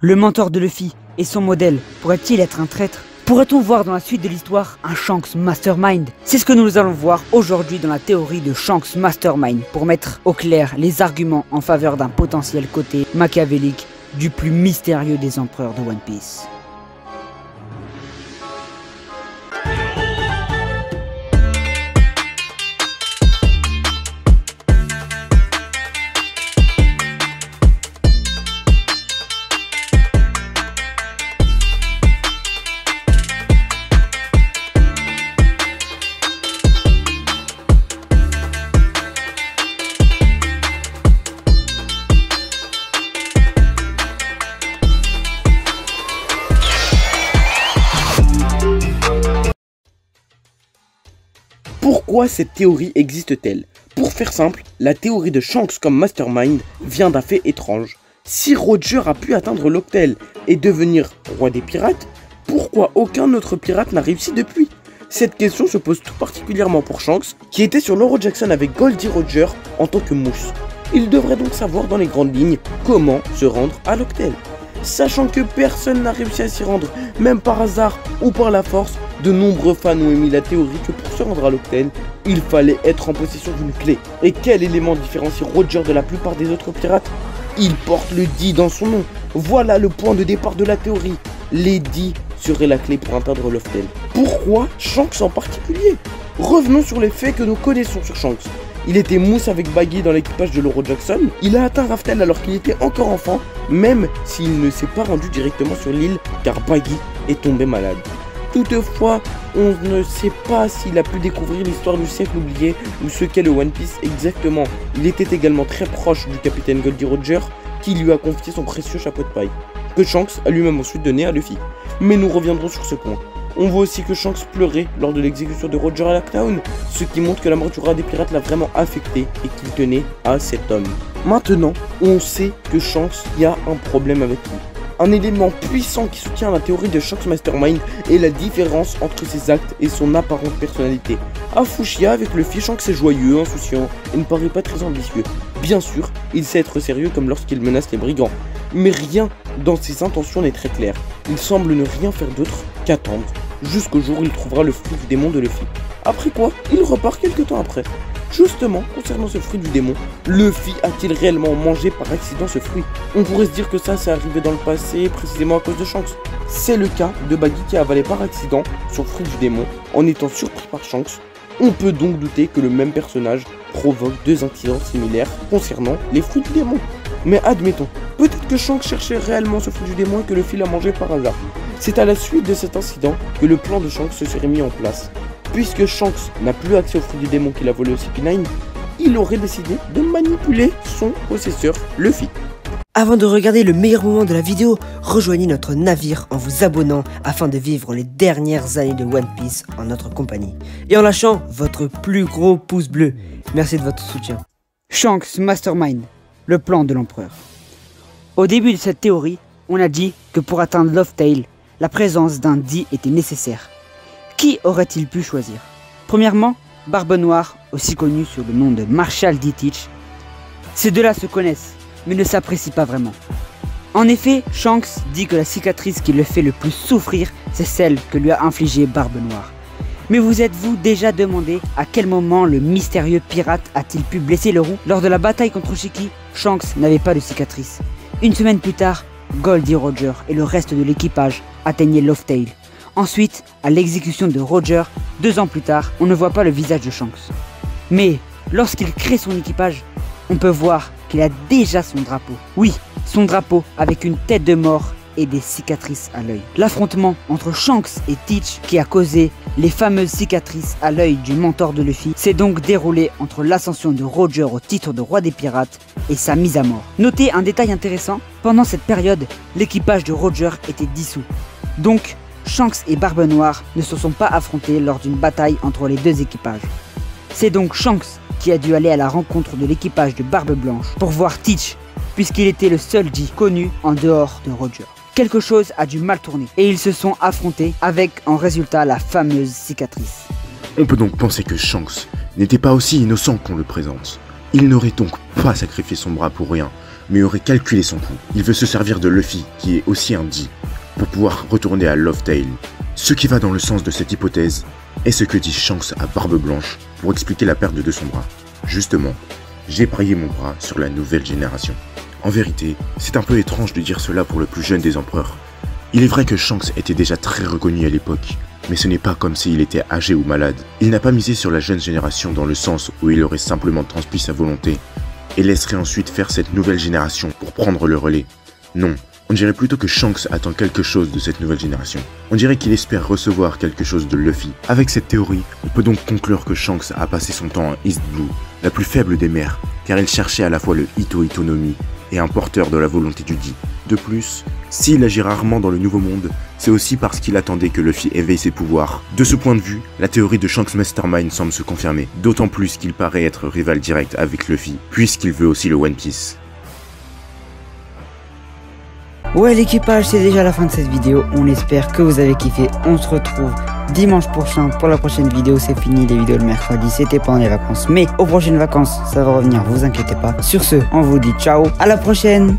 Le mentor de Luffy et son modèle pourrait-il être un traître? Pourrait-on voir dans la suite de l'histoire un Shanks Mastermind? C'est ce que nous allons voir aujourd'hui dans la théorie de Shanks Mastermind pour mettre au clair les arguments en faveur d'un potentiel côté machiavélique du plus mystérieux des empereurs de One Piece. Pourquoi cette théorie existe-t-elle? Pour faire simple, la théorie de Shanks comme Mastermind vient d'un fait étrange. Si Roger a pu atteindre l'Octel et devenir roi des pirates, pourquoi aucun autre pirate n'a réussi depuis? Cette question se pose tout particulièrement pour Shanks, qui était sur l'Euro Jackson avec Goldie Roger en tant que mousse. Il devrait donc savoir dans les grandes lignes comment se rendre à l'Octel. Sachant que personne n'a réussi à s'y rendre, même par hasard ou par la force, de nombreux fans ont émis la théorie que pour se rendre à l'Octel, il fallait être en possession d'une clé. Et quel élément différencie Roger de la plupart des autres pirates? Il porte le D dans son nom. Voilà le point de départ de la théorie. Les D seraient la clé pour atteindre l'Octel. Pourquoi Shanks en particulier? Revenons sur les faits que nous connaissons sur Shanks. Il était mousse avec Baggy dans l'équipage de l'Euro Jackson. Il a atteint Raftel alors qu'il était encore enfant, même s'il ne s'est pas rendu directement sur l'île car Baggy est tombé malade. Toutefois, on ne sait pas s'il a pu découvrir l'histoire du siècle oublié ou ce qu'est le One Piece exactement. Il était également très proche du capitaine Goldie Roger qui lui a confié son précieux chapeau de paille, que Shanks a lui-même ensuite donné à Luffy. Mais nous reviendrons sur ce point. On voit aussi que Shanks pleurait lors de l'exécution de Roger à la Town, ce qui montre que la mort du roi des pirates l'a vraiment affecté et qu'il tenait à cet homme. Maintenant, on sait que Shanks y a un problème avec lui. Un élément puissant qui soutient la théorie de Shanks Mastermind est la différence entre ses actes et son apparente personnalité. À Fushia, avec Luffy, Shanks est joyeux, insouciant et ne paraît pas très ambitieux. Bien sûr, il sait être sérieux comme lorsqu'il menace les brigands, mais rien dans ses intentions n'est très clair. Il semble ne rien faire d'autre qu'attendre, jusqu'au jour où il trouvera le fruit du démon de Luffy. Après quoi, il repart quelques temps après. Justement, concernant ce fruit du démon, Luffy a-t-il réellement mangé par accident ce fruit? On pourrait se dire que ça c'est arrivé dans le passé, précisément à cause de Shanks. C'est le cas de Baggy qui a avalé par accident son fruit du démon en étant surpris par Shanks. On peut donc douter que le même personnage provoque deux incidents similaires concernant les fruits du démon. Mais admettons, peut-être que Shanks cherchait réellement ce fruit du démon et que Luffy l'a mangé par hasard. C'est à la suite de cet incident que le plan de Shanks se serait mis en place. Puisque Shanks n'a plus accès au fruit du démon qu'il a volé au CP9, il aurait décidé de manipuler son possesseur, Luffy. Avant de regarder le meilleur moment de la vidéo, rejoignez notre navire en vous abonnant afin de vivre les dernières années de One Piece en notre compagnie. Et en lâchant votre plus gros pouce bleu. Merci de votre soutien. Shanks Mastermind, le plan de l'empereur. Au début de cette théorie, on a dit que pour atteindre Loftail, la présence d'un D était nécessaire. Qui aurait-il pu choisir? Premièrement, Barbe Noire, aussi connu sous le nom de Marshall D. Teach. Ces deux-là se connaissent, mais ne s'apprécient pas vraiment. En effet, Shanks dit que la cicatrice qui le fait le plus souffrir, c'est celle que lui a infligée Barbe Noire. Mais vous êtes-vous déjà demandé à quel moment le mystérieux pirate a-t-il pu blesser le roux? Lors de la bataille contre Shiki, Shanks n'avait pas de cicatrice. Une semaine plus tard, Goldie Roger et le reste de l'équipage atteignaient Loftail. Ensuite, à l'exécution de Roger, 2 ans plus tard, on ne voit pas le visage de Shanks. Mais lorsqu'il crée son équipage, on peut voir qu'il a déjà son drapeau. Oui, son drapeau avec une tête de mort et des cicatrices à l'œil. L'affrontement entre Shanks et Teach qui a causé les fameuses cicatrices à l'œil du mentor de Luffy s'est donc déroulé entre l'ascension de Roger au titre de roi des pirates et sa mise à mort. Notez un détail intéressant, pendant cette période, l'équipage de Roger était dissous. Donc, Shanks et Barbe Noire ne se sont pas affrontés lors d'une bataille entre les deux équipages. C'est donc Shanks qui a dû aller à la rencontre de l'équipage de Barbe Blanche pour voir Teach, puisqu'il était le seul D connu en dehors de Roger. Quelque chose a dû mal tourner et ils se sont affrontés avec en résultat la fameuse cicatrice. On peut donc penser que Shanks n'était pas aussi innocent qu'on le présente. Il n'aurait donc pas sacrifié son bras pour rien. mais aurait calculé son coup. Il veut se servir de Luffy, qui est aussi un D, pour pouvoir retourner à Lovetail. Ce qui va dans le sens de cette hypothèse est ce que dit Shanks à Barbe Blanche pour expliquer la perte de son bras. Justement, j'ai braillé mon bras sur la nouvelle génération. En vérité, c'est un peu étrange de dire cela pour le plus jeune des empereurs. Il est vrai que Shanks était déjà très reconnu à l'époque, mais ce n'est pas comme s'il était âgé ou malade. Il n'a pas misé sur la jeune génération dans le sens où il aurait simplement transmis sa volonté et laisserait ensuite faire cette nouvelle génération pour prendre le relais. Non, on dirait plutôt que Shanks attend quelque chose de cette nouvelle génération. On dirait qu'il espère recevoir quelque chose de Luffy. Avec cette théorie, on peut donc conclure que Shanks a passé son temps en East Blue, la plus faible des mers, car il cherchait à la fois le Ito Ito no Mi et un porteur de la volonté du Di. De plus, s'il agit rarement dans le Nouveau Monde, c'est aussi parce qu'il attendait que Luffy éveille ses pouvoirs. De ce point de vue, la théorie de Shanks Mastermind semble se confirmer, d'autant plus qu'il paraît être rival direct avec Luffy, puisqu'il veut aussi le One Piece. Ouais l'équipage, c'est déjà la fin de cette vidéo, on espère que vous avez kiffé, on se retrouve dimanche prochain pour la prochaine vidéo. C'est fini les vidéos le mercredi, c'était pendant les vacances, mais aux prochaines vacances ça va revenir, vous inquiétez pas. Sur ce, on vous dit ciao, à la prochaine.